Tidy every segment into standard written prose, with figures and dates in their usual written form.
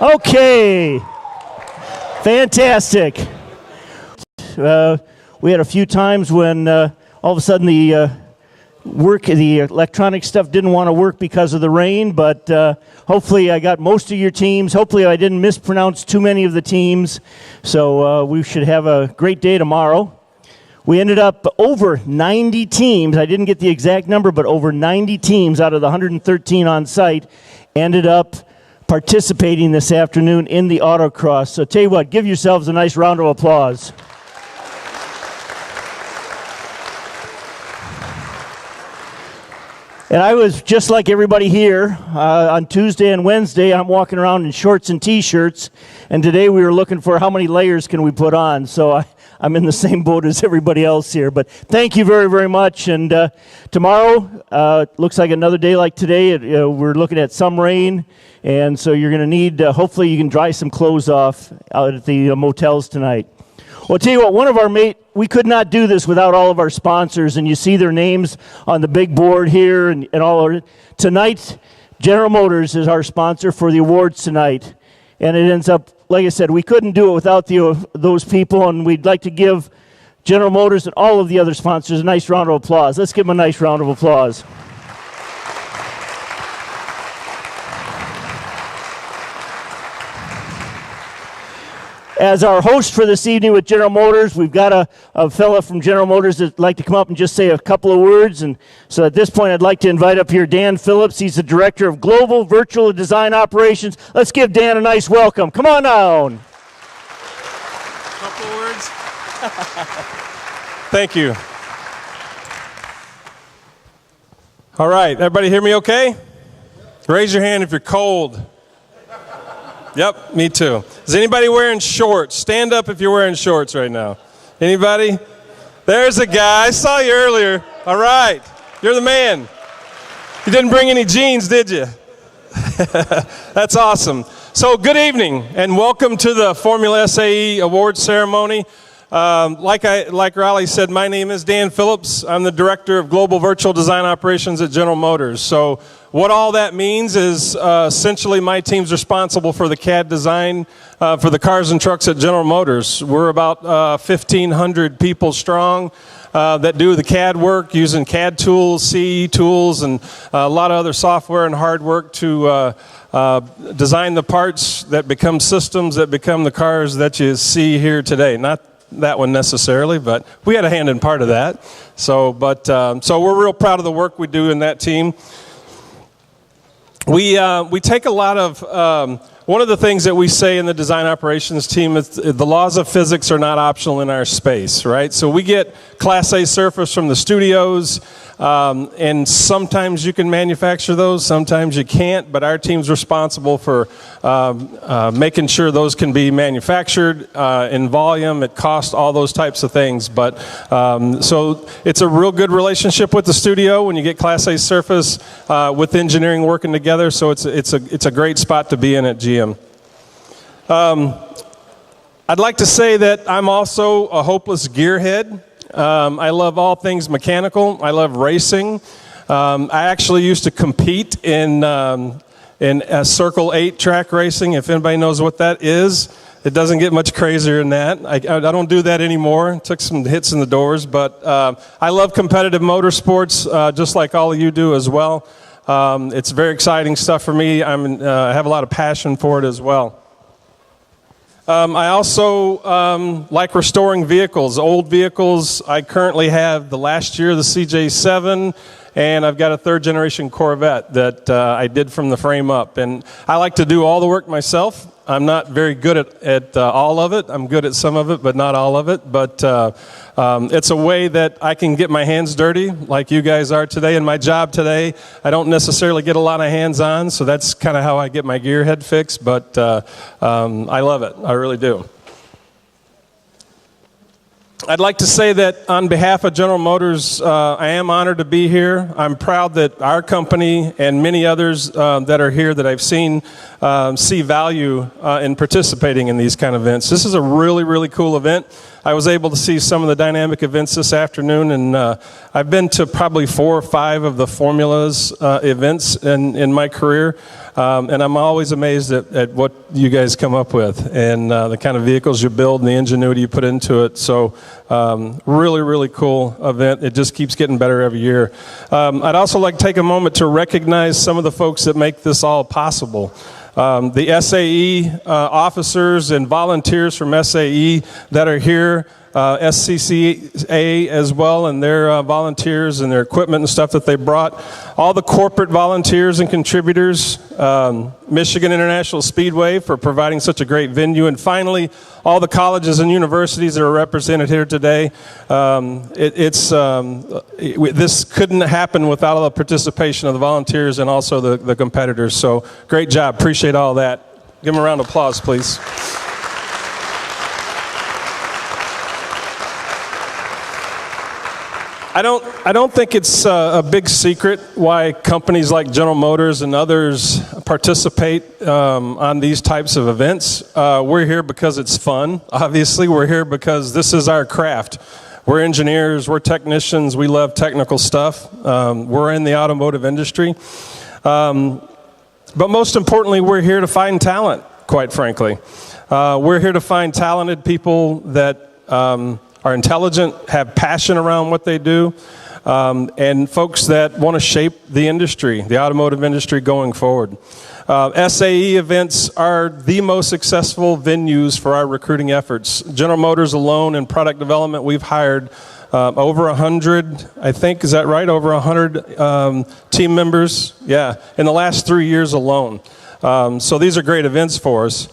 Okay. Fantastic. We had a few times when all of a sudden the electronic stuff didn't want to work because of the rain, but hopefully I got most of your teams. Hopefully I didn't mispronounce too many of the teams. So we should have a great day tomorrow. We ended up over 90 teams. I didn't get the exact number, but over 90 teams out of the 113 on site ended up participating this afternoon in the autocross. So tell you what, give yourselves a nice round of applause. And I was just like everybody here. On Tuesday and Wednesday, I'm walking around in shorts and T-shirts, and today we were looking for how many layers can we put on. So I'm in the same boat as everybody else here. But thank you very, very much. And tomorrow looks like another day like today. We're looking at some rain, and so you're going to need, hopefully you can dry some clothes off out at the motels tonight. Well, I'll tell you what, we could not do this without all of our sponsors, and you see their names on the big board here and all of it. Tonight, General Motors is our sponsor for the awards tonight, and it ends up, like I said, we couldn't do it without those people, and we'd like to give General Motors and all of the other sponsors a nice round of applause. Let's give them a nice round of applause. As our host for this evening with General Motors, we've got a fella from General Motors that'd like to come up and just say a couple of words. And so at this point, I'd like to invite up here Dan Phillips. He's the Director of Global Virtual Design Operations. Let's give Dan a nice welcome. Come on down. Couple of words. Thank you. All right, everybody hear me okay? Raise your hand if you're cold. Yep, me too. Is anybody wearing shorts? Stand up if you're wearing shorts right now. Anybody? There's a guy. I saw you earlier. All right. You're the man. You didn't bring any jeans, did you? That's awesome. So good evening, and welcome to the Formula SAE Awards Ceremony. Like Raleigh said, my name is Dan Phillips. I'm the Director of Global Virtual Design Operations at General Motors. So what all that means is essentially my team's responsible for the CAD design for the cars and trucks at General Motors. We're about 1,500 people strong that do the CAD work using CAD tools, CE tools, and a lot of other software and hard work to design the parts that become systems that become the cars that you see here today. Not that one necessarily, but we had a hand in part of that. So we're real proud of the work we do in that team. We take a lot of, one of the things that we say in the design operations team is the laws of physics are not optional in our space, right? So we get Class A surface from the studios, and sometimes you can manufacture those, sometimes you can't, but our team's responsible for making sure those can be manufactured in volume, at cost, all those types of things. But so it's a real good relationship with the studio when you get Class A surface with engineering working together, so it's a great spot to be in at GM. I'd like to say that I'm also a hopeless gearhead. I love all things mechanical. I love racing. I actually used to compete in a Circle 8 track racing, if anybody knows what that is. It doesn't get much crazier than that. I don't do that anymore. Took some hits in the doors, but I love competitive motorsports, just like all of you do as well. It's very exciting stuff for me. I have a lot of passion for it as well. I also like restoring vehicles, old vehicles. I currently have the last year the CJ7, and I've got a third generation Corvette that I did from the frame up. And I like to do all the work myself. I'm not very good at all of it. I'm good at some of it, but not all of it. But it's a way that I can get my hands dirty, like you guys are today. In my job today, I don't necessarily get a lot of hands-on, so that's kind of how I get my gearhead fixed. But I love it. I really do. I'd like to say that on behalf of General Motors, I am honored to be here. I'm proud that our company and many others that are here that I've seen see value in participating in these kind of events. This is a really, really cool event. I was able to see some of the dynamic events this afternoon, and I've been to probably 4 or 5 of the Formulas events in my career, and I'm always amazed at what you guys come up with and the kind of vehicles you build and the ingenuity you put into it. So really, really cool event. It just keeps getting better every year. I'd also like to take a moment to recognize some of the folks that make this all possible. The SAE officers and volunteers from SAE that are here, SCCA as well, and their volunteers and their equipment and stuff that they brought. All the corporate volunteers and contributors, Michigan International Speedway for providing such a great venue, and finally, all the colleges and universities that are represented here today. This couldn't happen without all the participation of the volunteers and also the competitors. So great job. Appreciate all that. Give them a round of applause, please. I don't think it's a big secret why companies like General Motors and others participate on these types of events. We're here because it's fun. Obviously, we're here because this is our craft. We're engineers, we're technicians, we love technical stuff. We're in the automotive industry. But most importantly, we're here to find talent, quite frankly. We're here to find talented people that are intelligent, have passion around what they do, and folks that want to shape the industry, the automotive industry going forward. SAE events are the most successful venues for our recruiting efforts. General Motors alone in product development, we've hired over 100, I think, is that right? Over 100 team members, yeah, in the last 3 years alone. So these are great events for us.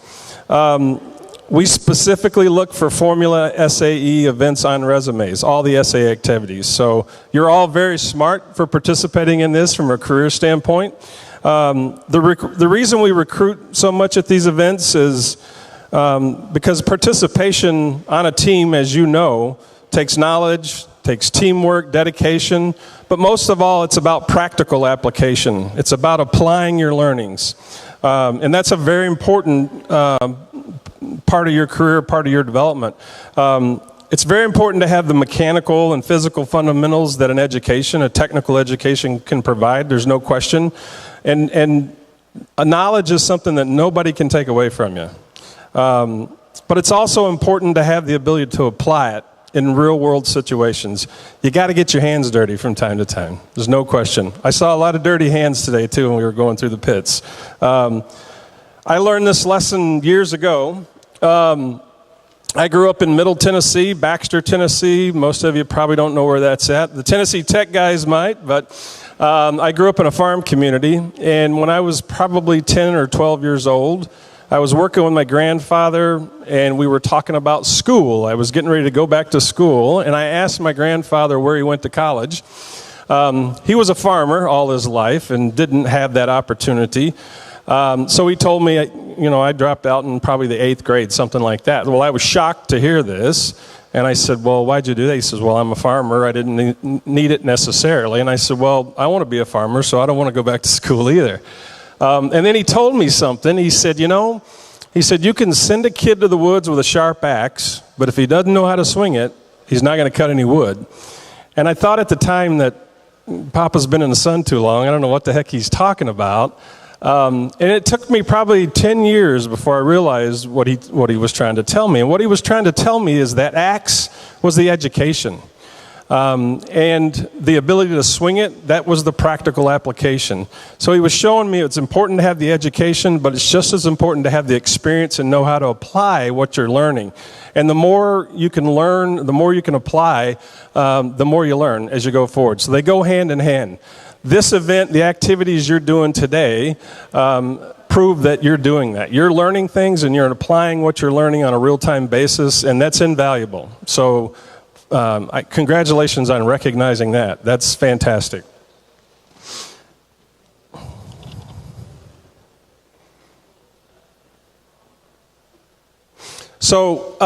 We specifically look for Formula SAE events on resumes, all the SAE activities. So you're all very smart for participating in this from a career standpoint. The reason we recruit so much at these events is because participation on a team, as you know, takes knowledge, takes teamwork, dedication, but most of all, it's about practical application. It's about applying your learnings. And that's a very important part of your career, part of your development. It's very important to have the mechanical and physical fundamentals that an education, a technical education can provide, there's no question. And a knowledge is something that nobody can take away from you. But it's also important to have the ability to apply it in real world situations. You got to get your hands dirty from time to time. There's no question. I saw a lot of dirty hands today too when we were going through the pits. I learned this lesson years ago. I grew up in Middle Tennessee, Baxter, Tennessee. Most of you probably don't know where that's at. The Tennessee Tech guys might, but I grew up in a farm community, and when I was probably 10 or 12 years old, I was working with my grandfather, and we were talking about school. I was getting ready to go back to school, and I asked my grandfather where he went to college. He was a farmer all his life and didn't have that opportunity. So he told me, I dropped out in probably the 8th grade, something like that. Well, I was shocked to hear this, and I said, well, why'd you do that? He says, well, I'm a farmer. I didn't need it necessarily. And I said, well, I want to be a farmer, so I don't want to go back to school either. And then he told me something. He said, you can send a kid to the woods with a sharp axe, but if he doesn't know how to swing it, he's not going to cut any wood. And I thought at the time that Papa's been in the sun too long. I don't know what the heck he's talking about. And it took me probably 10 years before I realized what he was trying to tell me. And what he was trying to tell me is that axe was the education. And the ability to swing it, that was the practical application. So he was showing me it's important to have the education, but it's just as important to have the experience and know how to apply what you're learning. And the more you can learn, the more you can apply, the more you learn as you go forward. So they go hand in hand. This event, the activities you're doing today, prove that you're doing that. You're learning things and you're applying what you're learning on a real-time basis, and that's invaluable. So congratulations on recognizing that. That's fantastic. So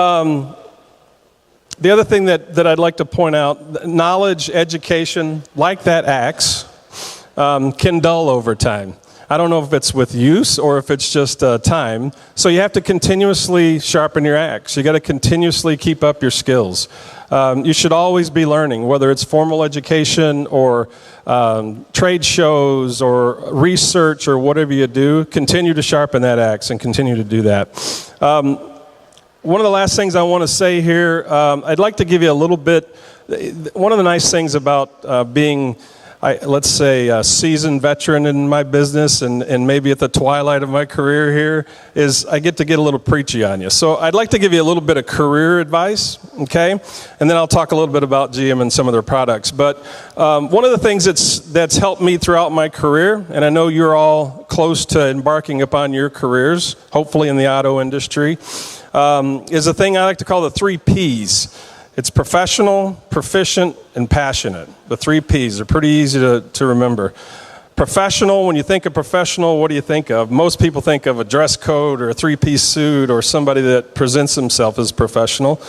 the other thing that I'd like to point out, knowledge, education, like that axe, can dull over time. I don't know if it's with use or if it's just time. So you have to continuously sharpen your axe. You got to continuously keep up your skills. You should always be learning, whether it's formal education or trade shows or research or whatever you do. Continue to sharpen that axe and continue to do that. One of the last things I want to say here, I'd like to give you a little bit. One of the nice things about being, let's say, a seasoned veteran in my business and maybe at the twilight of my career here is I get to get a little preachy on you. So I'd like to give you a little bit of career advice, okay? And then I'll talk a little bit about GM and some of their products. But one of the things that's helped me throughout my career, and I know you're all close to embarking upon your careers, hopefully in the auto industry, is a thing I like to call the 3 Ps. It's professional, proficient, and passionate. The 3 Ps are pretty easy to remember. Professional, when you think of professional, what do you think of? Most people think of a dress code or a 3-piece suit or somebody that presents himself as professional.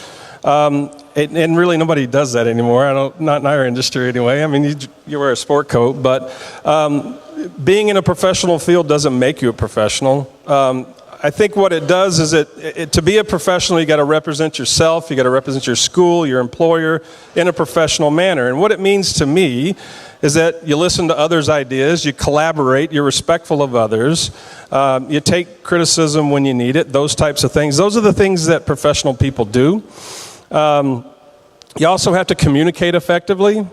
And really nobody does that anymore, not in our industry anyway. I mean, you wear a sport coat, but being in a professional field doesn't make you a professional. I think what it does is to be a professional, you got to represent yourself, you got to represent your school, your employer in a professional manner. And what it means to me is that you listen to others' ideas, you collaborate, you're respectful of others, you take criticism when you need it, those types of things. Those are the things that professional people do. You also have to communicate effectively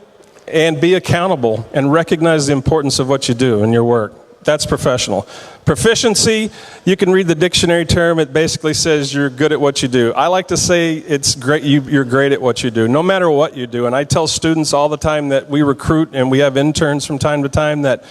and be accountable and recognize the importance of what you do in your work. That's professional. Proficiency, you can read the dictionary term. It basically says you're good at what you do. I like to say it's great. You're great at what you do, no matter what you do. And I tell students all the time that we recruit and we have interns from time to time that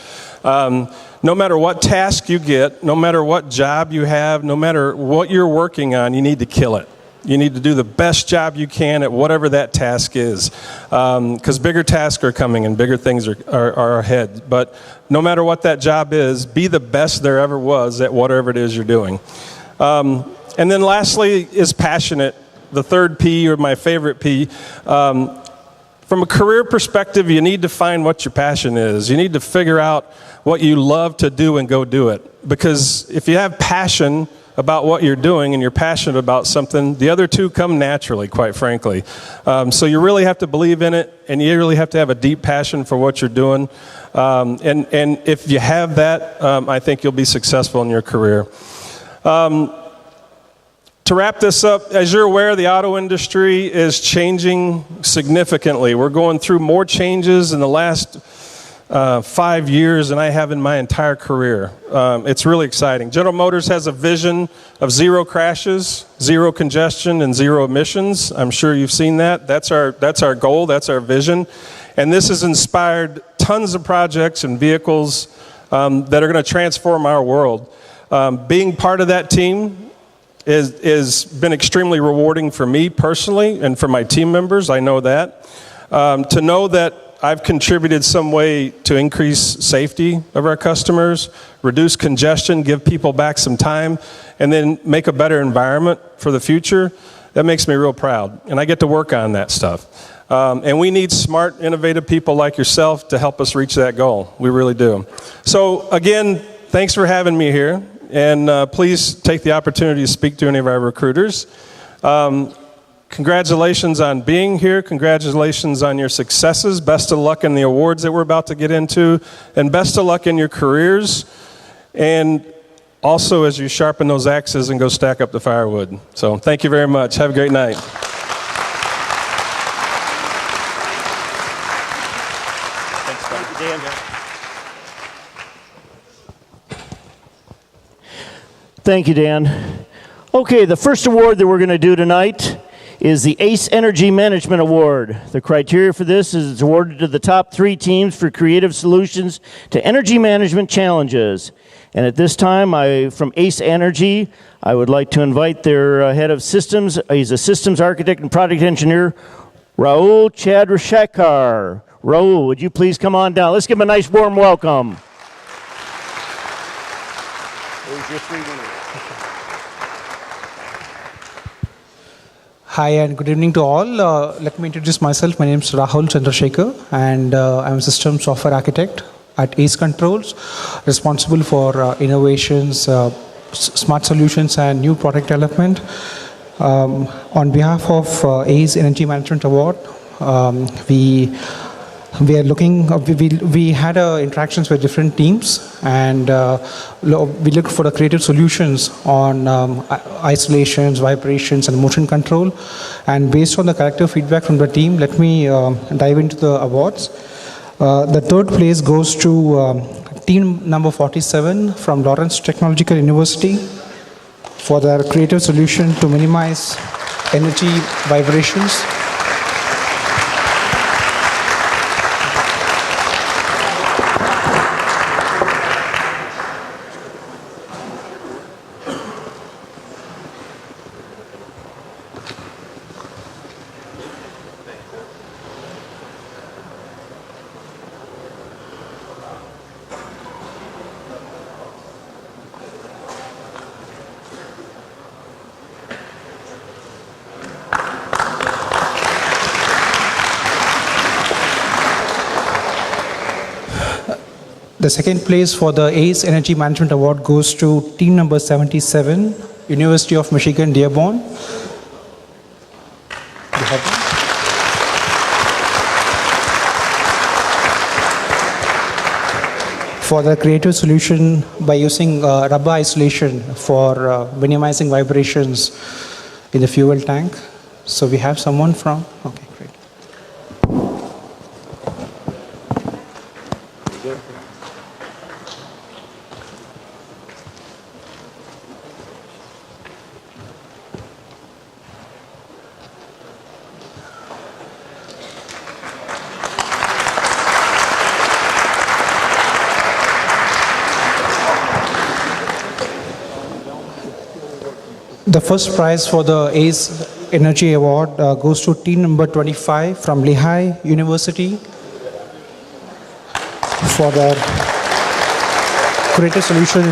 no matter what task you get, no matter what job you have, no matter what you're working on, you need to kill it. You need to do the best job you can at whatever that task is, because bigger tasks are coming and bigger things are ahead. But no matter what that job is, be the best there ever was at whatever it is you're doing. And then lastly is passionate, the 3rd P, or my favorite P. From a career perspective, you need to find what your passion is. You need to figure out what you love to do and go do it. Because if you have passion about what you're doing and you're passionate about something, the other two come naturally, quite frankly. So you really have to believe in it, and you really have to have a deep passion for what you're doing. And if you have that, I think you'll be successful in your career. To wrap this up, as you're aware, the auto industry is changing significantly. We're going through more changes in the last 5 years than I have in my entire career. It's really exciting. General Motors has a vision of 0 crashes, 0 congestion, and 0 emissions. I'm sure you've seen that. That's our goal. That's our vision. And this has inspired tons of projects and vehicles that are going to transform our world. Being part of that team has been extremely rewarding for me personally and for my team members. I know that. To know that I've contributed some way to increase safety of our customers, reduce congestion, give people back some time, and then make a better environment for the future, that makes me real proud. And I get to work on that stuff. And we need smart, innovative people like yourself to help us reach that goal. We really do. So again, thanks for having me here. And please take the opportunity to speak to any of our recruiters. Congratulations on being here. Congratulations on your successes. Best of luck in the awards that we're about to get into. And best of luck in your careers. And also as you sharpen those axes and go stack up the firewood. So thank you very much. Have a great night. Thank you, Dan. Thank you, Dan. Okay, the first award that we're going to do tonight is the ACE Energy Management Award. The criteria for this is it's awarded to the top 3 teams for creative solutions to energy management challenges. And at this time, from ACE Energy, I would like to invite their head of systems. He's a systems architect and product engineer, Raul Chandrasekhar. Raul, would you please come on down? Let's give him a nice warm welcome. There's your 3 winners. Hi and good evening to all. Let me introduce myself. My name is Rahul Chandrasekhar and I'm a system software architect at ACE Controls, responsible for innovations, smart solutions, and new product development. On behalf of ACE Energy Management Award, we are looking. We had interactions with different teams, and we looked for the creative solutions on isolations, vibrations, and motion control. And based on the collective feedback from the team, let me dive into the awards. The third place goes to team number 47 from Lawrence Technological University for their creative solution to minimize energy vibrations. The second place for the ACE Energy Management Award goes to team number 77, University of Michigan, Dearborn. For the creative solution by using rubber isolation for minimizing vibrations in the fuel tank. So we have someone from, okay, great. The first prize for the ACE Energy Award goes to team number 25 from Lehigh University for their creative solution.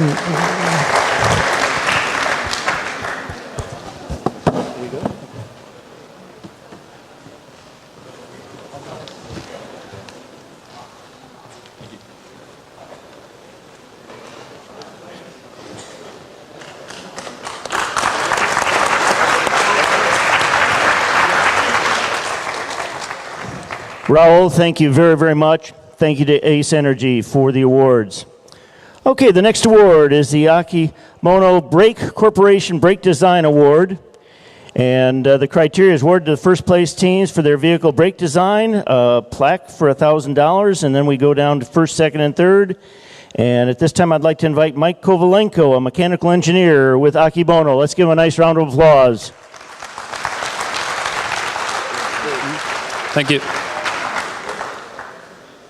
Raul, thank you very, very much. Thank you to Ace Energy for the awards. Okay, the next award is the Akimono Brake Corporation Brake Design Award. And the criteria is awarded to the first place teams for their vehicle brake design, a plaque for $1,000, and then we go down to first, second, and third. And at this time, I'd like to invite Mike Kovalenko, a mechanical engineer with Akimono. Let's give him a nice round of applause. Thank you.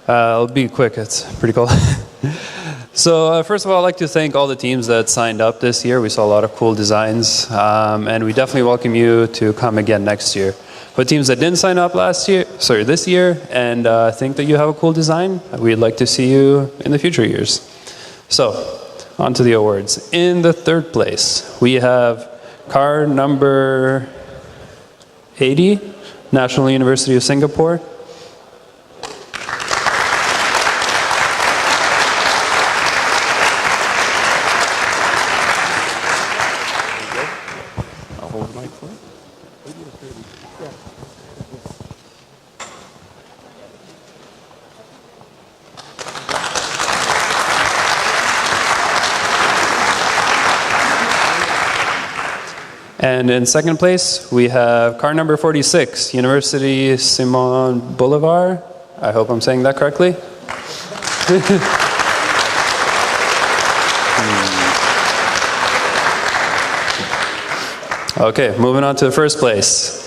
I'll be quick, it's pretty cool. So first of all, I'd like to thank all the teams that signed up this year. We saw a lot of cool designs, and we definitely welcome you to come again next year. For teams that didn't sign up this year, and think that you have a cool design, we'd like to see you in the future years. So, on to the awards. In the third place, we have car number 80, National University of Singapore. And in second place, we have car number 46, University Simon Bolivar. I hope I'm saying that correctly. Okay, moving on to the first place.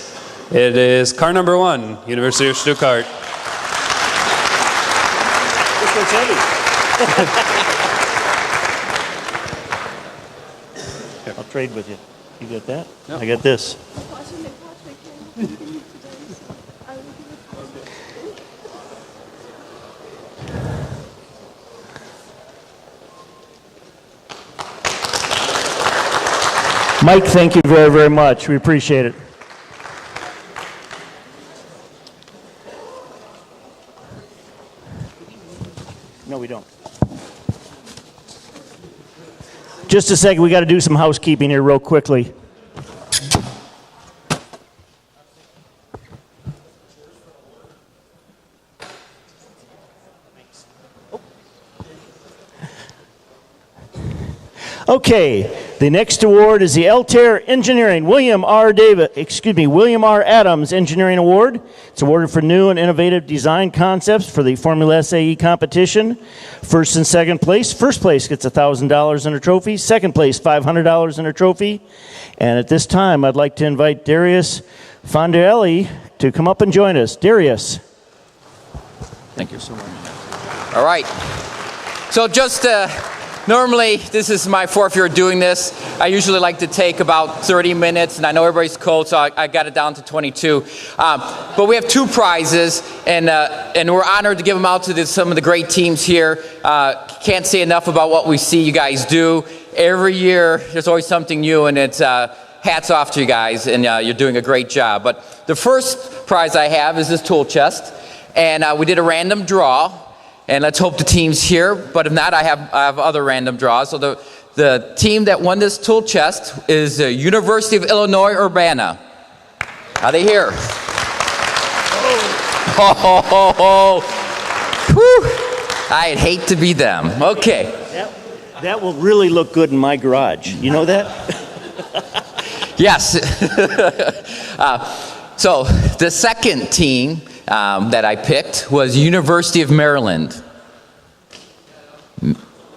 It is car number 1, University of Stuttgart. This one's heavy. I'll trade with you. You got that? No. I got this. Mike, thank you very, very much. We appreciate it. No, we we don't. Just a second, we got to do some housekeeping here real quickly. Okay, the next award is the Altair Engineering William R. Adams Engineering Award. It's awarded for new and innovative design concepts for the Formula SAE competition. First and second place. First place gets $1,000 and a trophy. Second place, $500 and a trophy. And at this time, I'd like to invite Darius Fondelli to come up and join us. Darius. Thank you so much. All right. So just normally, this is my fourth year doing this. I usually like to take about 30 minutes, and I know everybody's cold, so I got it down to 22. But we have two prizes, and we're honored to give them out to some of the great teams here. Can't say enough about what we see you guys do. Every year, there's always something new, and it's hats off to you guys, and you're doing a great job. But the first prize I have is this tool chest, and we did a random draw. And let's hope the team's here, but if not, I have other random draws. So the team that won this tool chest is the University of Illinois Urbana. Are they here? Oh. Whew. I'd hate to be them. Okay. That will really look good in my garage. You know that? Yes. So the second team that I picked was University of Maryland.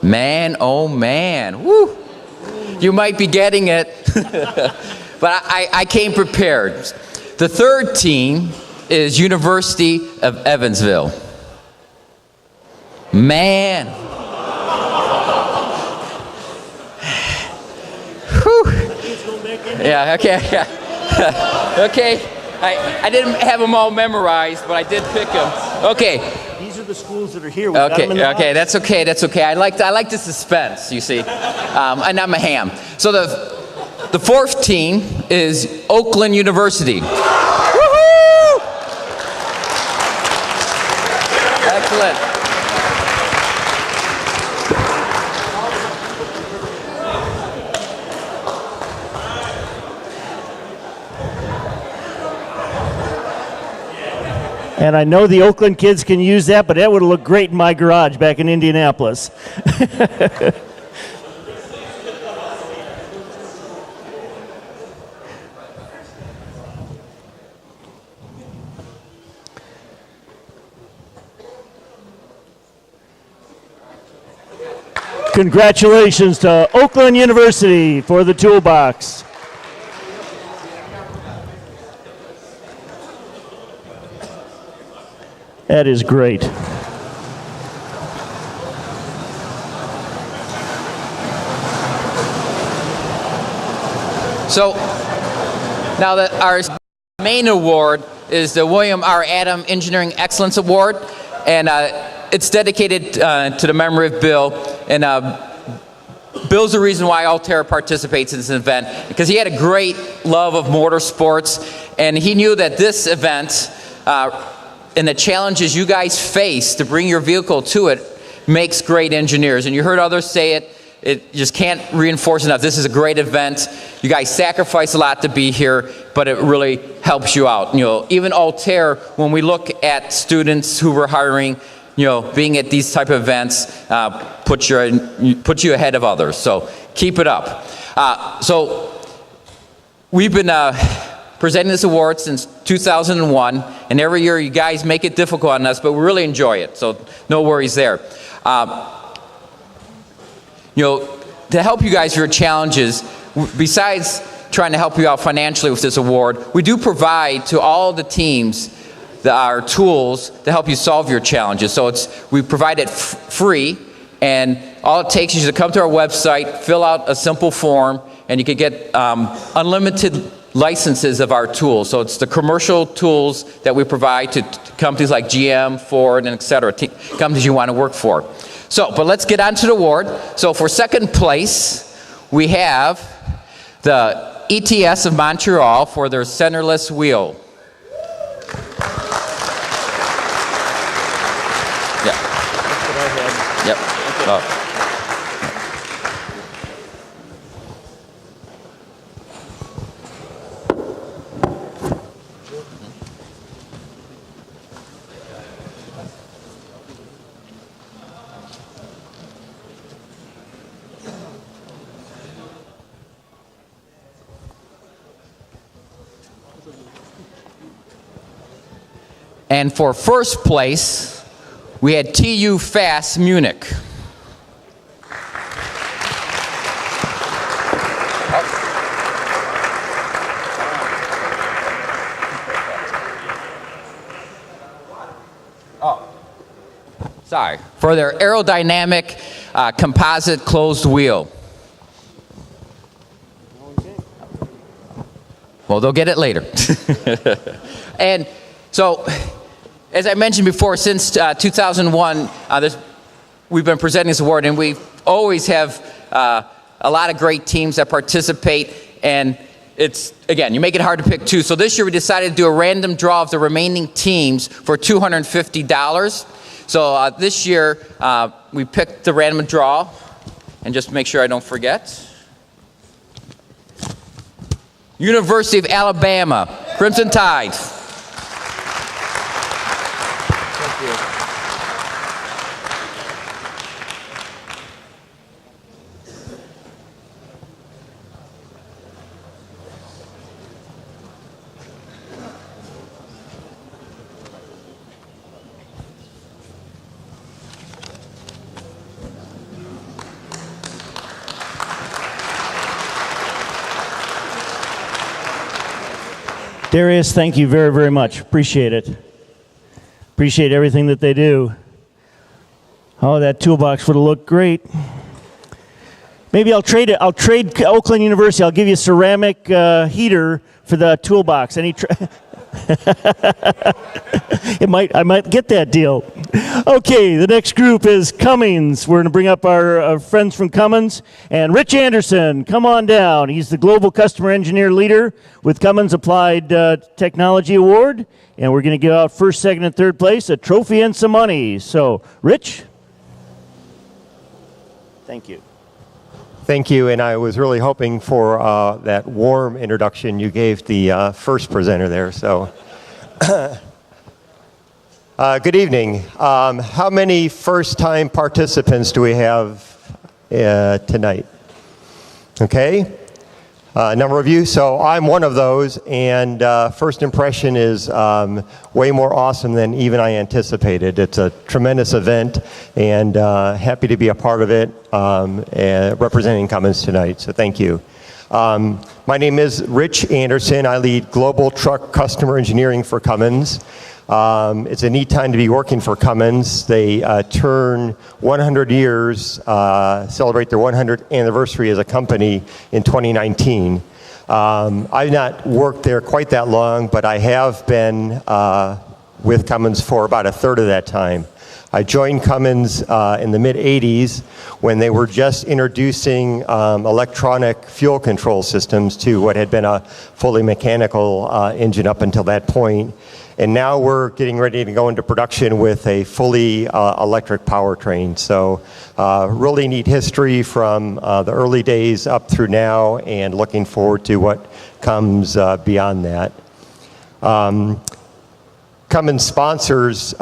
Man, oh man, woo! You might be getting it, but I came prepared. The third team is University of Evansville. Man. Whew. Yeah, okay, yeah. Okay. I didn't have them all memorized, but I did pick them. Okay. These are the schools that are here. Okay, that's okay. I like the suspense, you see. And I'm a ham. So the fourth team is Oakland University. Woohoo! Excellent. And I know the Oakland kids can use that, but that would have looked great in my garage back in Indianapolis. Congratulations to Oakland University for the toolbox. That is great. So now that our main award is the William R. Adams Engineering Excellence Award, and it's dedicated to the memory of Bill. And Bill's the reason why Altair participates in this event, because he had a great love of motorsports, and he knew that this event and the challenges you guys face to bring your vehicle to it makes great engineers. And you heard others say it. It just can't reinforce enough. This is a great event. You guys sacrifice a lot to be here, but it really helps you out. You know, even Altair, when we look at students who we're hiring, you know, being at these type of events puts you ahead of others. So keep it up. So we've been presenting this award since 2001, and every year you guys make it difficult on us, but we really enjoy it. So no worries there. You know, to help you guys with your challenges, besides trying to help you out financially with this award, we do provide to all the teams our tools to help you solve your challenges. So we provide it free, and all it takes is to come to our website, fill out a simple form, and you can get unlimited licenses of our tools. So it's the commercial tools that we provide to companies like GM, Ford, and et cetera, companies you want to work for. So, but let's get on to the award. So for second place, we have the ETS of Montreal for their centerless wheel. And for first place, we had TU Fast Munich. Sorry, for their aerodynamic composite closed wheel. Well, they'll get it later. And so, as I mentioned before, since 2001, we've been presenting this award, and we always have a lot of great teams that participate, and it's, again, you make it hard to pick two. So this year we decided to do a random draw of the remaining teams for $250. So this year we picked the random draw, and just make sure I don't forget. University of Alabama, Crimson Tide. Darius, thank you very, very much. Appreciate it. Appreciate everything that they do. Oh, that toolbox would have looked great. Maybe I'll trade it. I'll trade Oakland University. I'll give you a ceramic heater for the toolbox. I might get that deal. Okay, the next group is Cummins. We're going to bring up our friends from Cummins. And Rich Anderson, come on down. He's the Global Customer Engineer Leader with Cummins Applied Technology Award. And we're going to give out first, second, and third place, a trophy and some money. So, Rich? Thank you. Thank you, and I was really hoping for that warm introduction you gave the first presenter there. So, good evening. How many first-time participants do we have tonight? Okay, a number of you. So I'm one of those, and first impression is way more awesome than even I anticipated. It's a tremendous event, and happy to be a part of it, representing Cummins tonight, so thank you. My name is Rich Anderson. I lead Global Truck Customer Engineering for Cummins. It's a neat time to be working for Cummins. They turn 100 years, celebrate their 100th anniversary as a company in 2019. I've not worked there quite that long, but I have been with Cummins for about a third of that time. I joined Cummins in the mid-'80s when they were just introducing electronic fuel control systems to what had been a fully mechanical engine up until that point. And now we're getting ready to go into production with a fully electric powertrain. So really neat history from the early days up through now, and looking forward to what comes beyond that. Cummins sponsors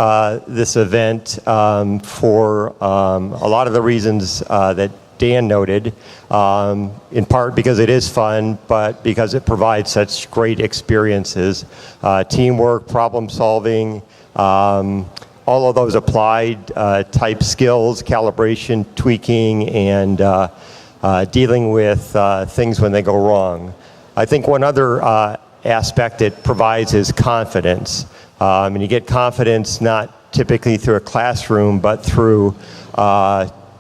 this event for a lot of the reasons that Dan noted, in part because it is fun, but because it provides such great experiences. Teamwork, problem solving, all of those applied type skills, calibration, tweaking, and dealing with things when they go wrong. I think one other aspect it provides is confidence. And you get confidence not typically through a classroom, but through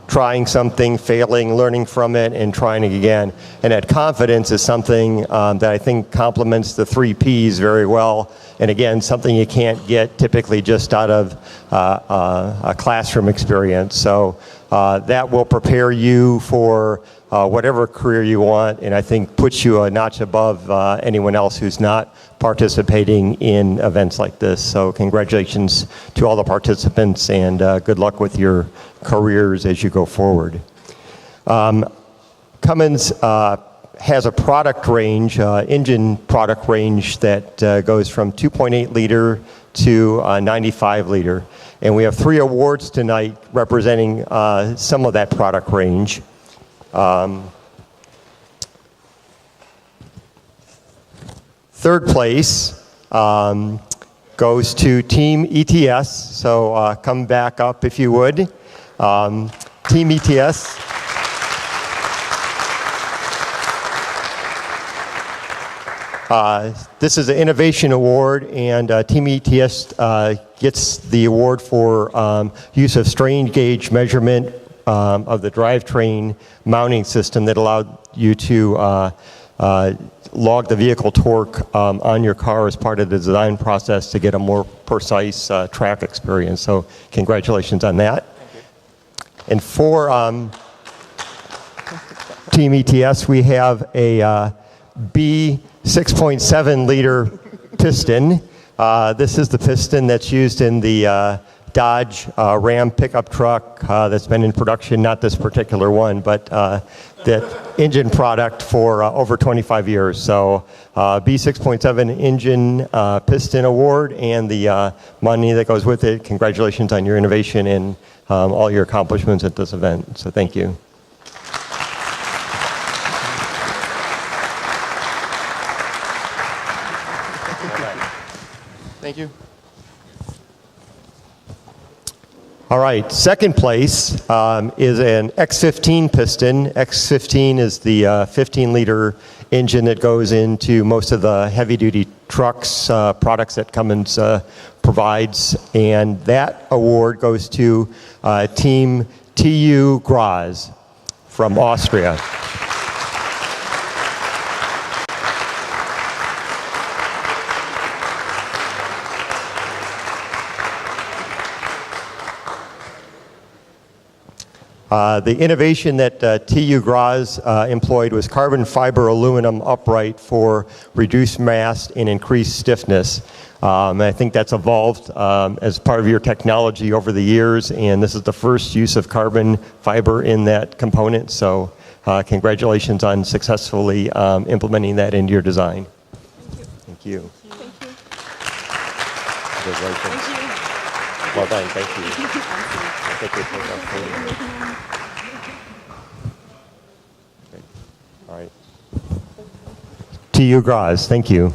trying something, failing, learning from it, and trying it again. And that confidence is something that I think complements the 3 Ps very well. And again, something you can't get typically just out of a classroom experience. So that will prepare you for whatever career you want, and I think puts you a notch above anyone else who's not participating in events like this. So congratulations to all the participants, and good luck with your careers as you go forward. Cummins has a product range, engine product range that goes from 2.8 liter to 95 liter. And we have 3 awards tonight representing some of that product range. Third place goes to Team ETS, so come back up if you would. Team ETS. This is an innovation award, and Team ETS gets the award for use of strain gauge measurement of the drivetrain mounting system that allowed you to log the vehicle torque on your car as part of the design process to get a more precise track experience. So congratulations on that. And for Team ETS, we have a B 6.7 liter piston. This is the piston that's used in the Dodge Ram pickup truck that's been in production, not this particular one, but that engine product for over 25 years. So B6.7 engine piston award, and the money that goes with it. Congratulations on your innovation and all your accomplishments at this event. So thank you. Thank you. All right, second place is an X15 piston. X15 is the 15-liter engine that goes into most of the heavy-duty trucks, products that Cummins provides. And that award goes to Team TU Graz from Austria. The innovation that TU Graz employed was carbon fiber aluminum upright for reduced mass and increased stiffness. I think that's evolved as part of your technology over the years, and this is the first use of carbon fiber in that component. So congratulations on successfully implementing that into your design. Thank you. Thank you. Congratulations. Thank you. Well done. Thank you. I think we'll take our photo. All right. TU Graz, thank you.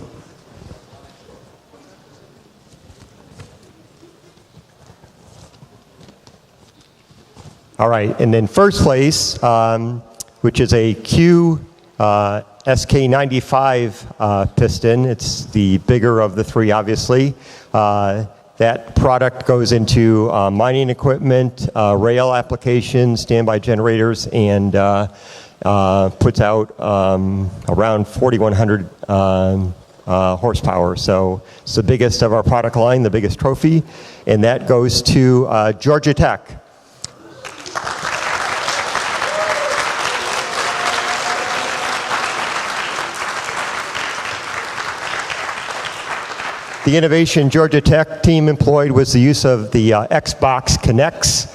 All right, and then first place, which is a Q SK95 piston. It's the bigger of the three, obviously. That product goes into mining equipment, rail applications, standby generators, and puts out around 4,100 horsepower. So it's the biggest of our product line, the biggest trophy, and that goes to Georgia Tech. The innovation Georgia Tech team employed was the use of the Xbox Connects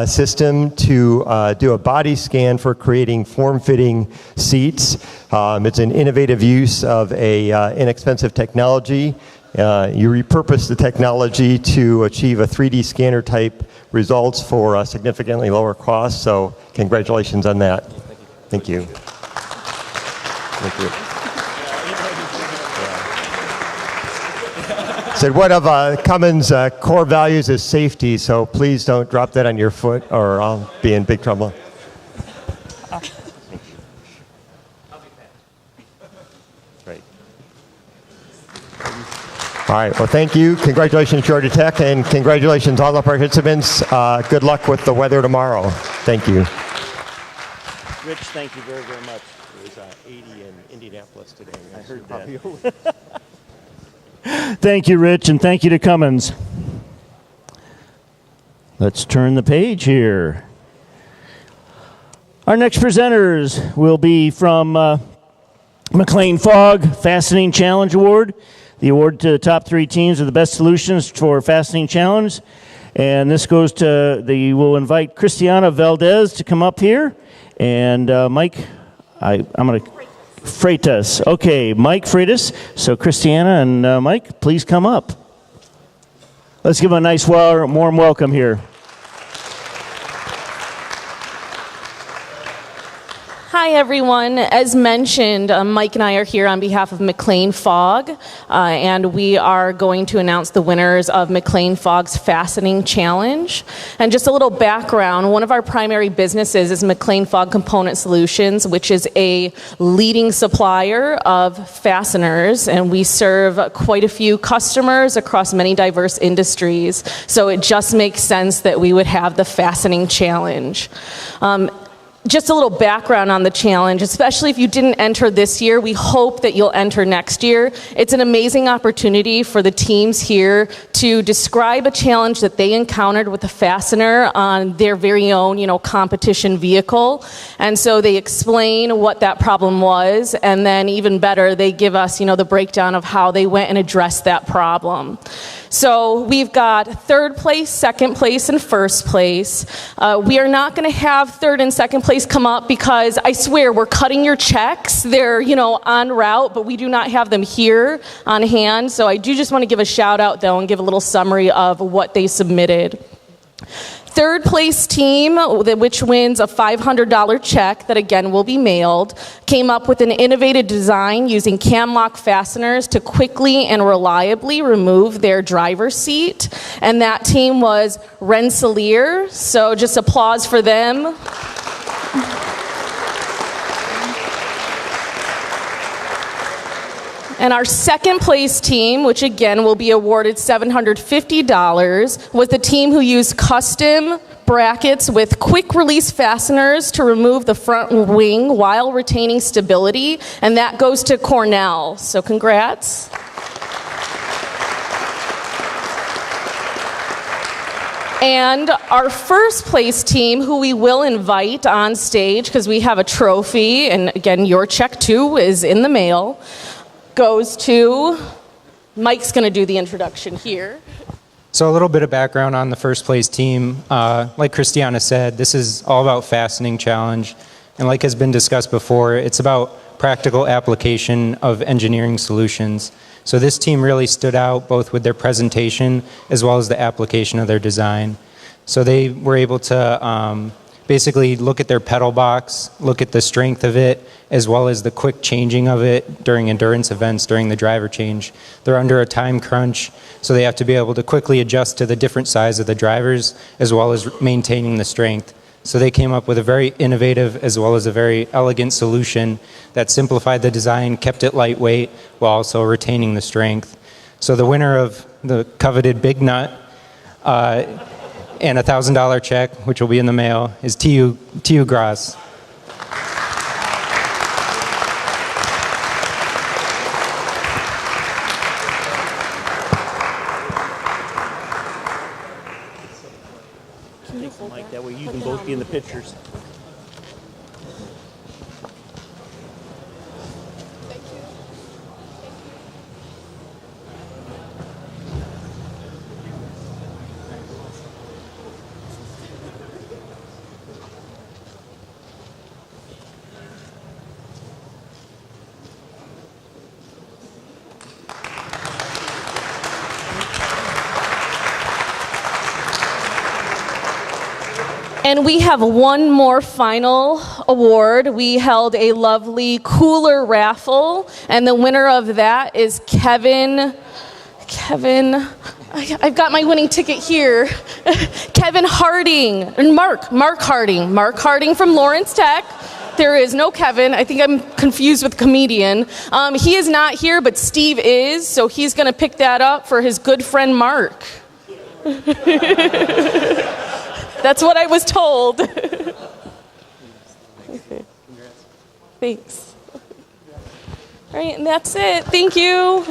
system to do a body scan for creating form-fitting seats. It's an innovative use of a inexpensive technology. You repurpose the technology to achieve a 3D scanner type results for a significantly lower cost. So congratulations on that. Thank you. Thank you. Said one of Cummins' core values is safety, so please don't drop that on your foot or I'll be in big trouble. Great. All right, well, thank you. Congratulations, Georgia Tech, and congratulations, all the participants. Good luck with the weather tomorrow. Thank you. Rich, thank you very, very much. It was 80 in Indianapolis today. I heard that. Thank you, Rich, and thank you to Cummins. Let's turn the page here. Our next presenters will be from McLean Fogg Fastening Challenge Award. The award to the top 3 teams of the best solutions for Fastening Challenge. And this goes to, we'll invite Cristiana Valdez to come up here. And Mike, I'm going to, Freitas. Okay, Mike Freitas. So Cristiana and Mike, please come up. Let's give them a nice warm welcome here. Hi, everyone. As mentioned, Mike and I are here on behalf of McLean Fogg, and we are going to announce the winners of McLean Fogg's Fastening Challenge. And just a little background, one of our primary businesses is McLean Fogg Component Solutions, which is a leading supplier of fasteners, and we serve quite a few customers across many diverse industries. So it just makes sense that we would have the Fastening Challenge. Just a little background on the challenge, especially if you didn't enter this year, we hope that you'll enter next year. It's an amazing opportunity for the teams here to describe a challenge that they encountered with a fastener on their very own, competition vehicle. And so they explain what that problem was, and then even better, they give us, the breakdown of how they went and addressed that problem. So we've got 3rd place, 2nd place, and 1st place. We are not going to have 3rd and 2nd place come up because I swear we're cutting your checks. They're, en route, but we do not have them here on hand. So I do just want to give a shout out, though, and give a little summary of what they submitted. 3rd place team, which wins a $500 check that again will be mailed, came up with an innovative design using cam lock fasteners to quickly and reliably remove their driver's seat. And that team was Rensselaer, so just applause for them. And our 2nd place team, which again will be awarded $750, was the team who used custom brackets with quick release fasteners to remove the front wing while retaining stability. And that goes to Cornell. So congrats. And our 1st place team, who we will invite on stage because we have a trophy, and again, your check too is in the mail, goes to, Mike's going to do the introduction here. So a little bit of background on the 1st place team. Like Christiana said, this is all about Fastening Challenge. And like has been discussed before, it's about practical application of engineering solutions. So this team really stood out both with their presentation as well as the application of their design. So they were able to basically look at their pedal box, look at the strength of it, as well as the quick changing of it during endurance events, during the driver change. They're under a time crunch, so they have to be able to quickly adjust to the different size of the drivers, as well as maintaining the strength. So they came up with a very innovative as well as a very elegant solution that simplified the design, kept it lightweight, while also retaining the strength. So the winner of the coveted Big Nut and a $1,000 check, which will be in the mail, is TU Gras. Mike, that way you can both be in the pictures. And we have one more final award. We held a lovely cooler raffle, and the winner of that is Kevin, I've got my winning ticket here. Kevin Harding, and Mark Harding from Lawrence Tech. There is no Kevin. I think I'm confused with comedian. He is not here, but Steve is, so he's going to pick that up for his good friend Mark. That's what I was told. Okay. Thanks. All right, and that's it. Thank you.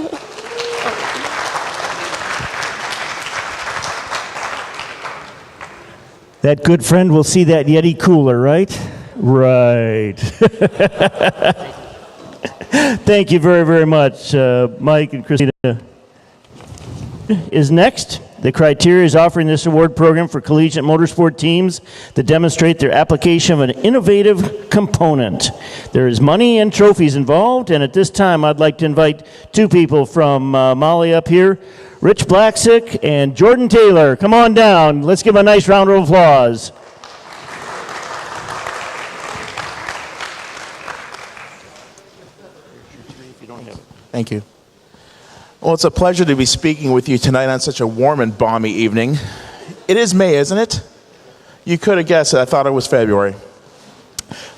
That good friend will see that Yeti cooler, right? Right. Thank you very, very much. Mike and Christina is next. The criteria is offering this award program for collegiate motorsport teams that demonstrate their application of an innovative component. There is money and trophies involved, and at this time I'd like to invite two people from Molly up here, Rich Blaksick and Jordan Taylor. Come on down. Let's give them a nice round of applause. Thank you. Well, it's a pleasure to be speaking with you tonight on such a warm and balmy evening. It is May, isn't it? You could have guessed it. I thought it was February.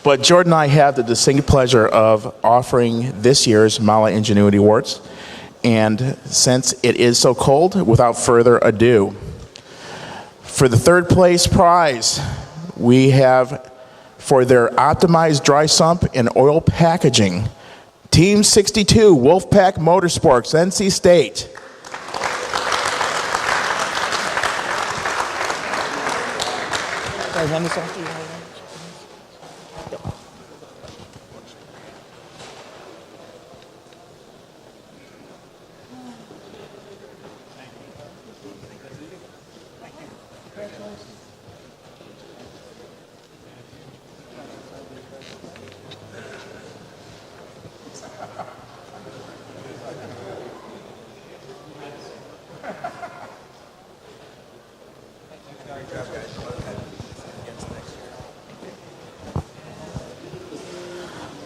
But Jordan and I have the distinct pleasure of offering this year's Mala Ingenuity Awards. And since it is so cold, without further ado, for the third place prize, we have for their optimized dry sump and oil packaging, Team 62, Wolfpack Motorsports, NC State.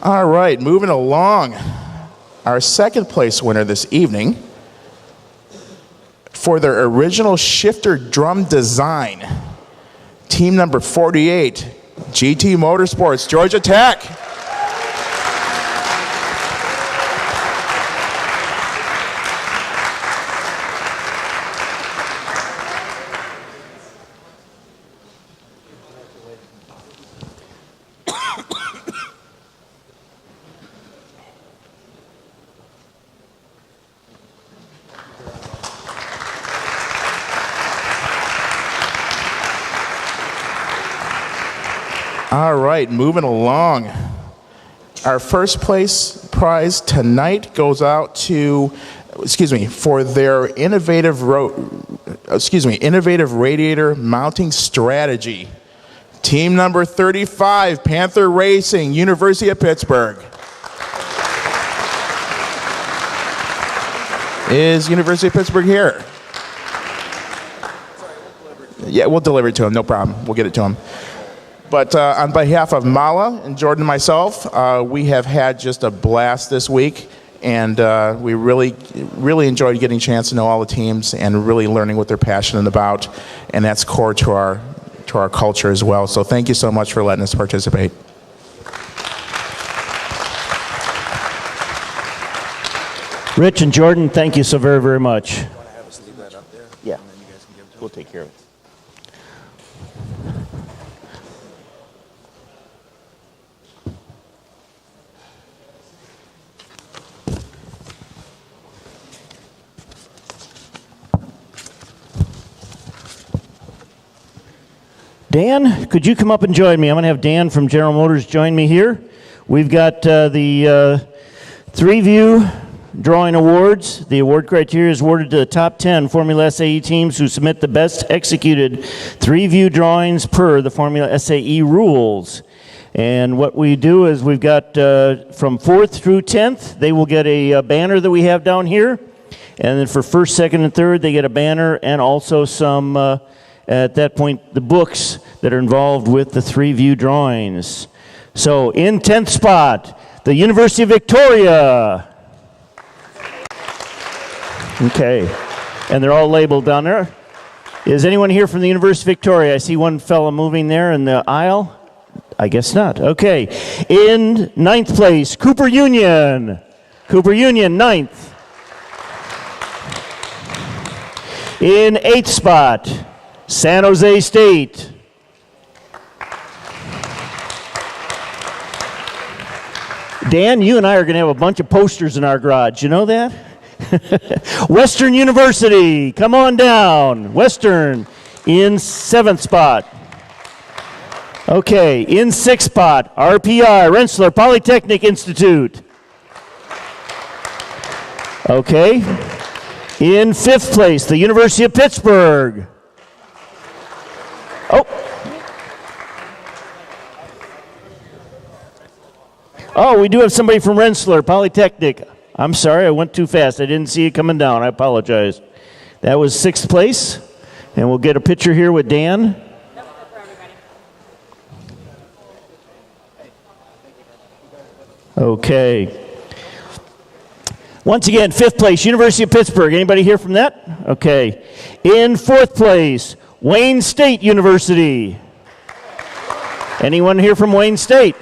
All right, moving along. Our second place winner this evening for their original shifter drum design, team number 48, GT Motorsports, Georgia Tech. All right, moving along. Our first place prize tonight goes out to, for their innovative radiator mounting strategy. Team number 35, Panther Racing, University of Pittsburgh. Is University of Pittsburgh here? Yeah, we'll deliver it to him, no problem. We'll get it to him. But on behalf of Mala and Jordan and myself, we have had just a blast this week, and we really enjoyed getting a chance to know all the teams and really learning what they're passionate about, and that's core to our culture as well. So thank you so much for letting us participate. Rich and Jordan, thank you so very, very much. You want to have us leave that up there? Yeah. And then you guys can give it to We'll take care of it. Dan, could you come up and join me? I'm going to have Dan from General Motors join me here. We've got the three-view drawing awards. The award criteria is awarded to the top 10 Formula SAE teams who submit the best executed three-view drawings per the Formula SAE rules. And what we do is we've got from 4th through 10th, they will get a banner that we have down here. And then for 1st, 2nd, and 3rd, they get a banner and also some, at that point, the books that are involved with the three-view drawings. So in 10th spot, the University of Victoria. Okay, and they're all labeled down there. Is anyone here from the University of Victoria? I see one fellow moving there in the aisle. I guess not. Okay, in 9th place, Cooper Union. Cooper Union, 9th. In 8th spot, San Jose State. Dan, you and I are going to have a bunch of posters in our garage. You know that? Western University, come on down. Western in 7th spot. Okay, in sixth spot, RPI, Rensselaer Polytechnic Institute. Okay. In fifth place, the University of Pittsburgh. Oh. Oh, we do have somebody from Rensselaer Polytechnic. I'm sorry, I went too fast. I didn't see it coming down. I apologize. That was sixth place. And we'll get a picture here with Dan. Okay. Once again, fifth place, University of Pittsburgh. Anybody here from that? Okay. In fourth place, Wayne State University. Anyone here from Wayne State?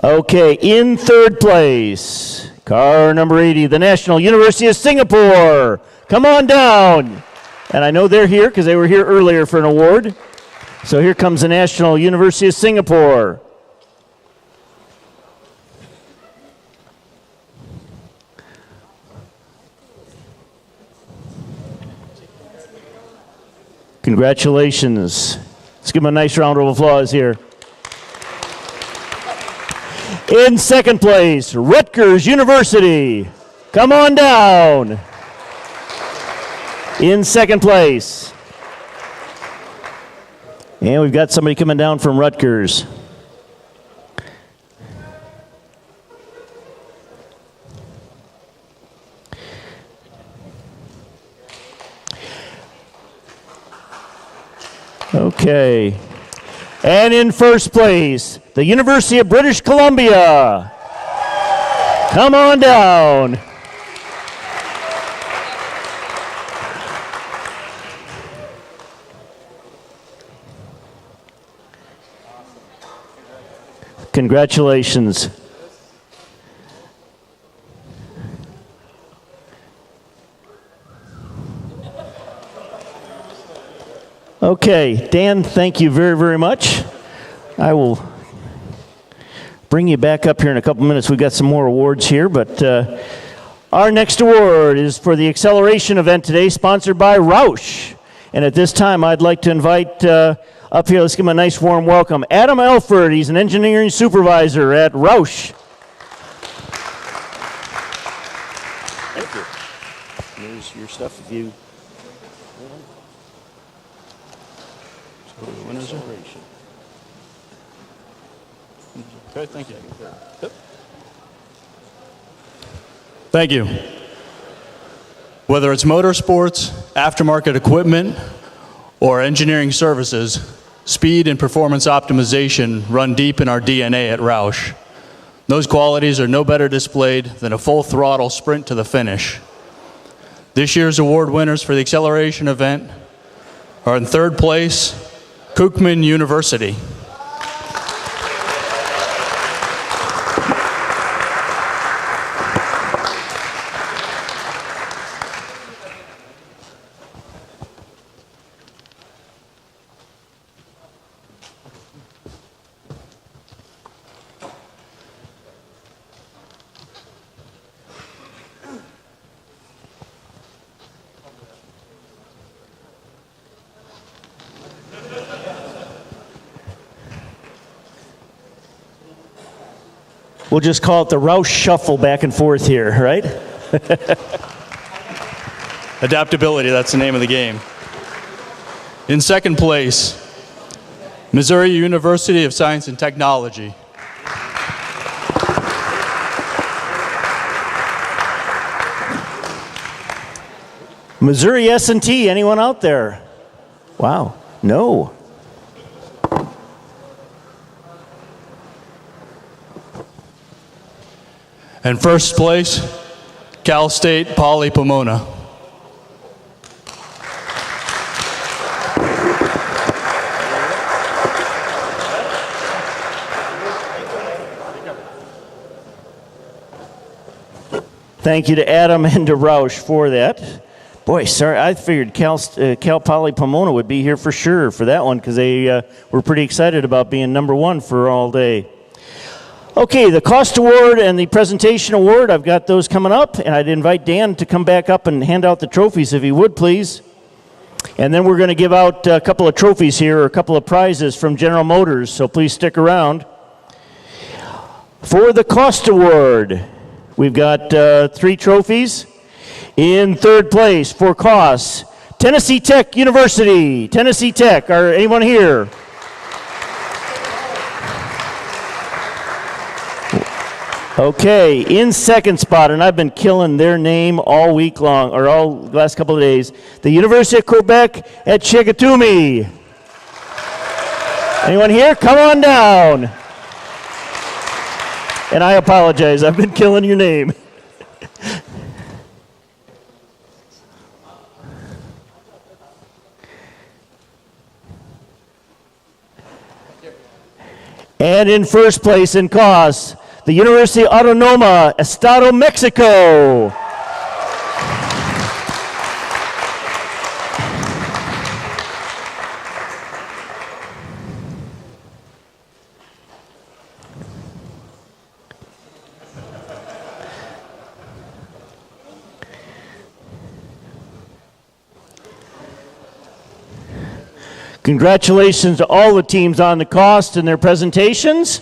Okay, in third place, car number 80, the National University of Singapore. Come on down. And I know they're here because they were here earlier for an award. So here comes the National University of Singapore. Congratulations. Let's give them a nice round of applause here. In second place, Rutgers University. Come on down. In second place. And we've got somebody coming down from Rutgers. Okay. And in first place, the University of British Columbia. Come on down. Congratulations. Okay, Dan, thank you very, very much. I will bring you back up here in a couple minutes. We've got some more awards here, but our next award is for the Acceleration event today, sponsored by Roush. And at this time, I'd like to invite up here, let's give him a nice warm welcome, Adam Elford. He's an engineering supervisor at Roush. Thank you. Here's your stuff if you... When is it? Okay, thank you. Yep. Thank you. Whether it's motorsports, aftermarket equipment, or engineering services, speed and performance optimization run deep in our DNA at Roush. Those qualities are no better displayed than a full throttle sprint to the finish. This year's award winners for the Acceleration event are in third place, Kookman University. We'll just call it the Roush Shuffle back and forth here, right? Adaptability, that's the name of the game. In second place, Missouri University of Science and Technology. Missouri S&T, anyone out there? Wow, no. And first place, Cal State Poly Pomona. Thank you to Adam and to Roush for that. Boy, sorry, I figured Cal Poly Pomona would be here for sure for that one because they were pretty excited about being number one for all day. Okay, the cost award and the presentation award, I've got those coming up, and I'd invite Dan to come back up and hand out the trophies if he would, please. And then we're going to give out a couple of trophies here, or a couple of prizes from General Motors, so please stick around. For the Cost Award, we've got 3 trophies. In third place for costs, Tennessee Tech University. Tennessee Tech, anyone here? Okay, in second spot, and I've been killing their name all week long, or all last couple of days, the University of Quebec at Chicoutimi. Anyone here? Come on down. And I apologize, I've been killing your name. And in first place in costs, the University Autónoma Estado Mexico. Congratulations to all the teams on the cost and their presentations.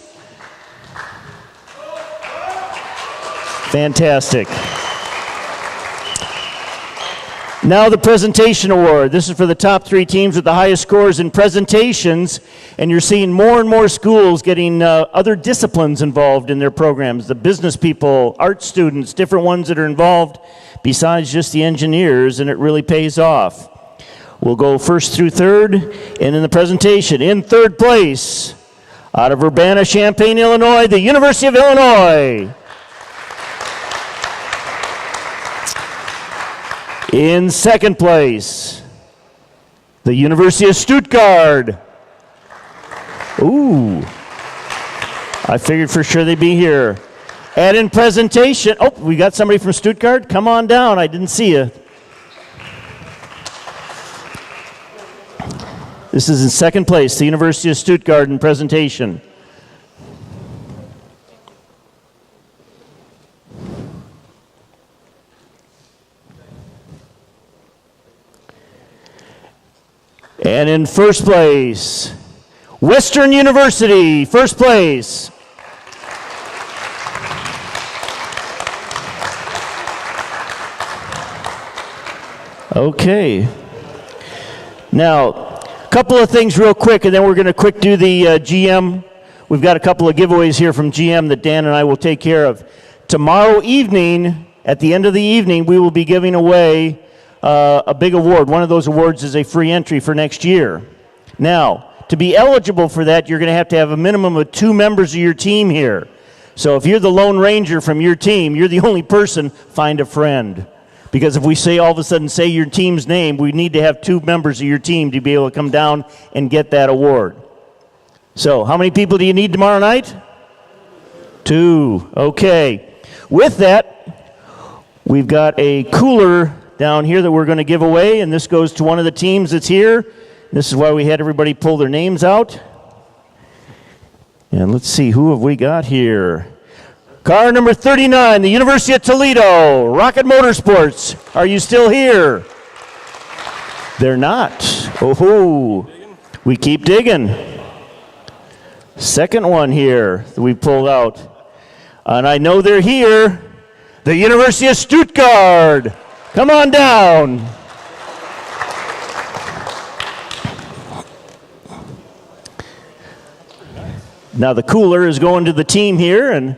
Fantastic. Now the presentation award. This is for the top 3 teams with the highest scores in presentations, and you're seeing more and more schools getting other disciplines involved in their programs. The business people, art students, different ones that are involved besides just the engineers, and it really pays off. We'll go first through third, and in the presentation, in third place, out of Urbana-Champaign, Illinois, the University of Illinois. In second place, the University of Stuttgart. Ooh, I figured for sure they'd be here. And in presentation, oh, we got somebody from Stuttgart? Come on down, I didn't see you. This is in second place, the University of Stuttgart in presentation. And in first place, Western University, first place. Okay. Now, a couple of things real quick, and then we're going to quick do the GM. We've got a couple of giveaways here from GM that Dan and I will take care of. Tomorrow evening, at the end of the evening, we will be giving away a big award. One of those awards is a free entry for next year. Now, to be eligible for that, you're going to have a minimum of 2 members of your team here. So if you're the Lone Ranger from your team, you're the only person, find a friend. Because if we say all of a sudden say your team's name, we need to have 2 members of your team to be able to come down and get that award. So how many people do you need tomorrow night? 2. Okay. With that, we've got a cooler down here that we're going to give away, and this goes to one of the teams that's here. This is why we had everybody pull their names out. And let's see, who have we got here? Car number 39, the University of Toledo, Rocket Motorsports. Are you still here? They're not. Oh, we keep digging. Second one here that we pulled out. And I know they're here. The University of Stuttgart. Come on down. Now the cooler is going to the team here, and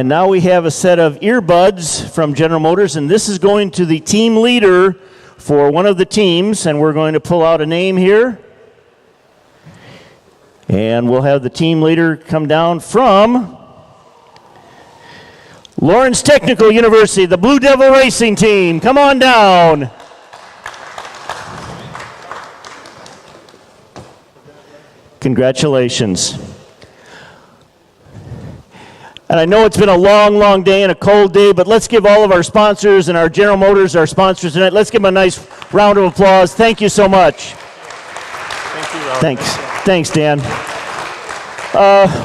now we have a set of earbuds from General Motors, and this is going to the team leader for one of the teams, and we're going to pull out a name here. And we'll have the team leader come down from Lawrence Technical University, the Blue Devil Racing Team. Come on down. Congratulations. And I know it's been a long, long day and a cold day, but let's give all of our sponsors and our General Motors, our sponsors tonight, let's give them a nice round of applause. Thank you so much. Thanks, Dan.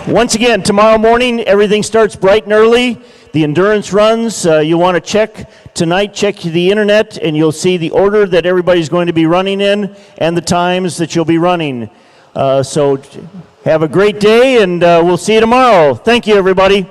Once again, tomorrow morning, everything starts bright and early. The endurance runs, you want to check tonight, check the internet, and you'll see the order that everybody's going to be running in and the times that you'll be running. So have a great day, and we'll see you tomorrow. Thank you, everybody.